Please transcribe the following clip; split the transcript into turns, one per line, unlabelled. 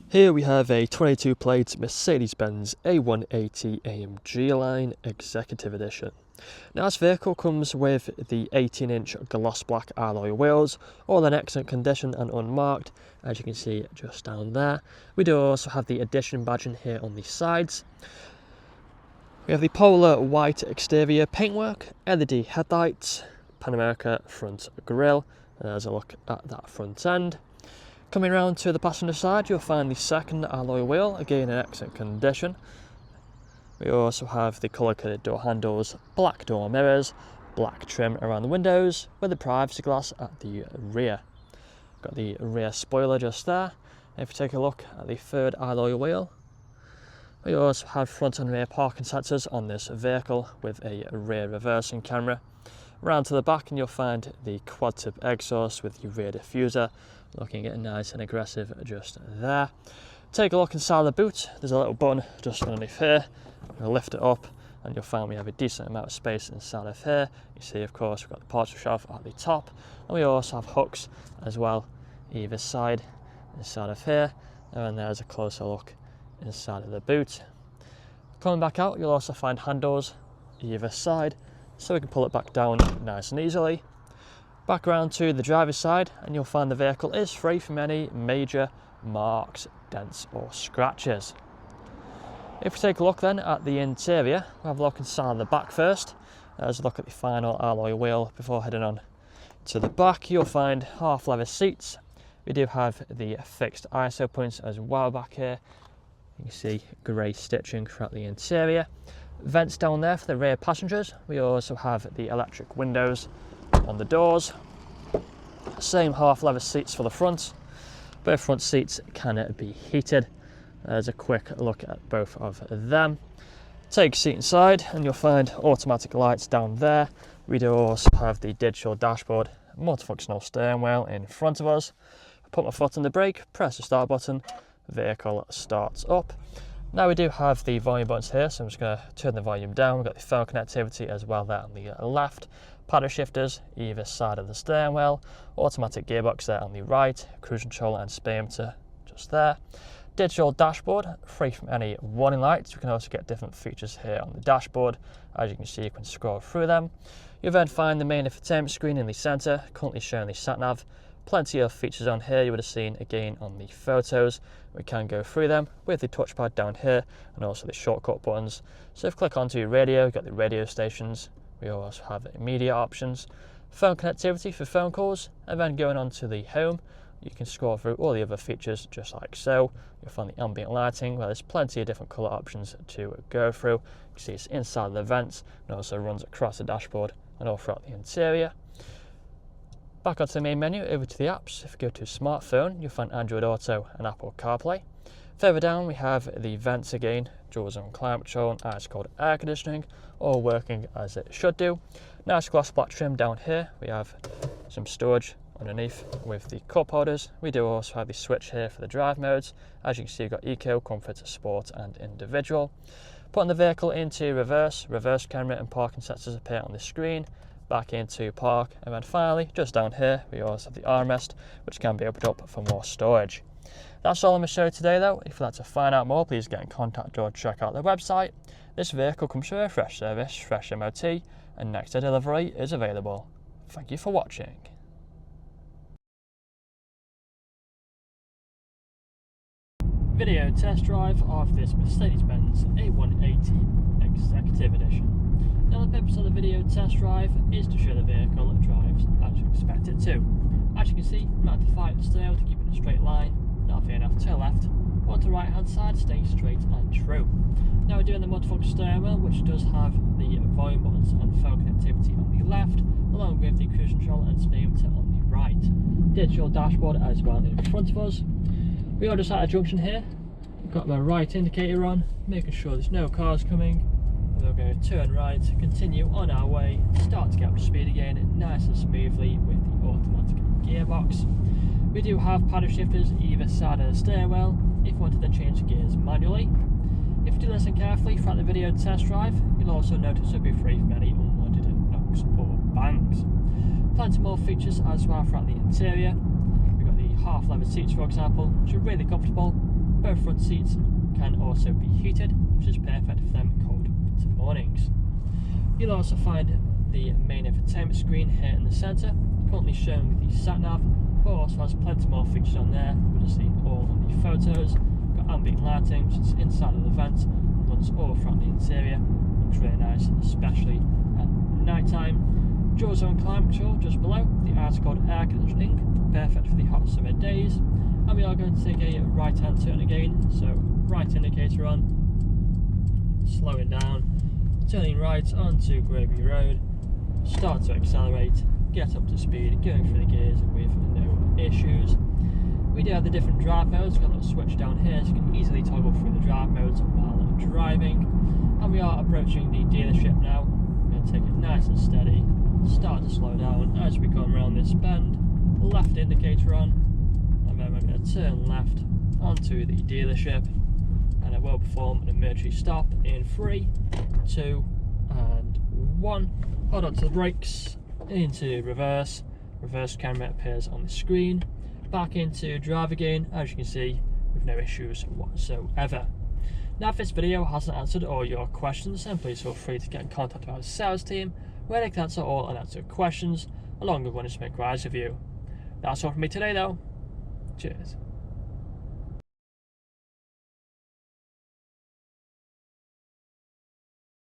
Here we have a 22 plate Mercedes-Benz A180 AMG line Executive Edition. Now this vehicle comes with the 18-inch gloss black alloy wheels, all in excellent condition and unmarked, as you can see just down there. We do also have the edition badging here on the sides. We have the polar white exterior paintwork, LED headlights, Pan America front grille. There's a look at that front end. Coming round to the passenger side, you'll find the second alloy wheel, again in excellent condition. We also have the colour-coded door handles, black door mirrors, black trim around the windows with the privacy glass at the rear. Got the rear spoiler just there. If you take a look at the third alloy wheel, we also have front and rear parking sensors on this vehicle with a rear reversing camera. Round to the back and you'll find the quad tip exhaust with the rear diffuser, looking at nice and aggressive just there. Take a look inside the boot. There's a little button just underneath here. We'll lift it up and you'll find we have a decent amount of space inside of here. You see, of course, we've got the parcel shelf at the top, and we also have hooks as well either side inside of here. And there's a closer look inside of the boot. Coming back out, you'll also find handles either side, so we can pull it back down nice and easily. Back around to the driver's side and you'll find the vehicle is free from any major marks, dents or scratches. If we take a look then at the interior, we'll have a look inside the back first. There's a look at the final alloy wheel before heading on to the back. You'll find half leather seats. We do have the fixed ISO points as well back here. You can see grey stitching throughout the interior. Vents down there for the rear passengers. We also have the electric windows on the doors. Same half leather seats for the front. Both front seats can be heated. There's a quick look at both of them. Take a seat inside and you'll find automatic lights down there. We do also have the digital dashboard, multifunctional steering wheel in front of us. Put my foot on the brake, press the start button, vehicle starts up. Now we do have the volume buttons here, so I'm just going to turn the volume down. We've got the phone connectivity as well there on the left. Paddle shifters either side of the steering wheel. Automatic gearbox there on the right. Cruise control and speedometer just there. Digital dashboard, free from any warning lights. We can also get different features here on the dashboard. As you can see, you can scroll through them. You'll then find the main infotainment screen in the centre, currently showing the sat-nav. Plenty of features on here you would have seen again on the photos. We can go through them with the touchpad down here and also the shortcut buttons. So if you click onto your radio, you've got the radio stations. We also have media options, phone connectivity for phone calls, and then going on to the home, you can scroll through all the other features just like so. You'll find the ambient lighting where there's plenty of different colour options to go through. You can see it's inside the vents and also runs across the dashboard and all throughout the interior. Back onto the main menu, over to the apps. If you go to smartphone, you'll find Android Auto and Apple CarPlay. Further down, we have the vents again, dual zone climate control and ice cold air conditioning, all working as it should do. Nice gloss black trim down here. We have some storage underneath with the cup holders. We do also have the switch here for the drive modes. As you can see, you've got Eco, Comfort, Sport and Individual. Putting the vehicle into reverse camera and parking sensors appear on the screen. Back into park, and then finally just down here we also have the armrest, which can be opened up for more storage. That's all on the show today though. If you'd like to find out more, please get in contact or check out their website. This vehicle comes with a fresh service, fresh MOT, and next day delivery is available. Thank you for watching. Video test drive of this Mercedes-Benz A180 Executive Edition. Now the purpose of the video test drive is to show the vehicle drives as you expect it to. As you can see, I'm at the fight the steering to keep it in a straight line, not veer enough to the left, or to the right hand side, staying straight and true. Now we're doing the multifunction steering wheel, which does have the volume buttons and phone connectivity on the left, along with the cruise control and speedometer on the right. Digital dashboard as well in front of us. We are just at a junction here. We've got my right indicator on, making sure there's no cars coming. We'll go turn right, continue on our way, start to get up to speed again, nice and smoothly with the automatic gearbox. We do have paddle shifters either side of the steering wheel if you wanted to change gears manually. If you do listen carefully throughout the video test drive, you'll also notice it'll be free from any unwanted knocks or bangs. Plenty more features as well throughout the interior. We've got the half leather seats, for example, which are really comfortable. Both front seats can also be heated, which is perfect for them cold winter mornings. You'll also find the main entertainment screen here in the centre, currently showing the sat-nav, but also has plenty more features on there. We've just seen all of the photos. Got ambient lighting, which is inside of the vent, and runs all throughout the interior. Looks really nice, especially at night time. Dual zone climate control just below, the articled air conditioning, perfect for the hot summer days. And we are going to take a right hand turn again, so right indicator on, slowing down, turning right onto Gravy Road, start to accelerate, get up to speed, going through the gears with no issues. We do have the different drive modes. We've got a little switch down here so you can easily toggle through the drive modes while driving. And we are approaching the dealership now. We're going to take it nice and steady, start to slow down as we come around this bend, left indicator on, and then we're going to turn left onto the dealership, and it will perform an emergency stop in 3, 2 and 1. Hold on to the brakes, into reverse camera appears on the screen, back into drive again, as you can see, with no issues whatsoever. Now if this video hasn't answered all your questions, then please feel free to get in contact with our sales team, where they can answer all unanswered questions, along with wanting to make a rise review. That's all from me today though. Cheers.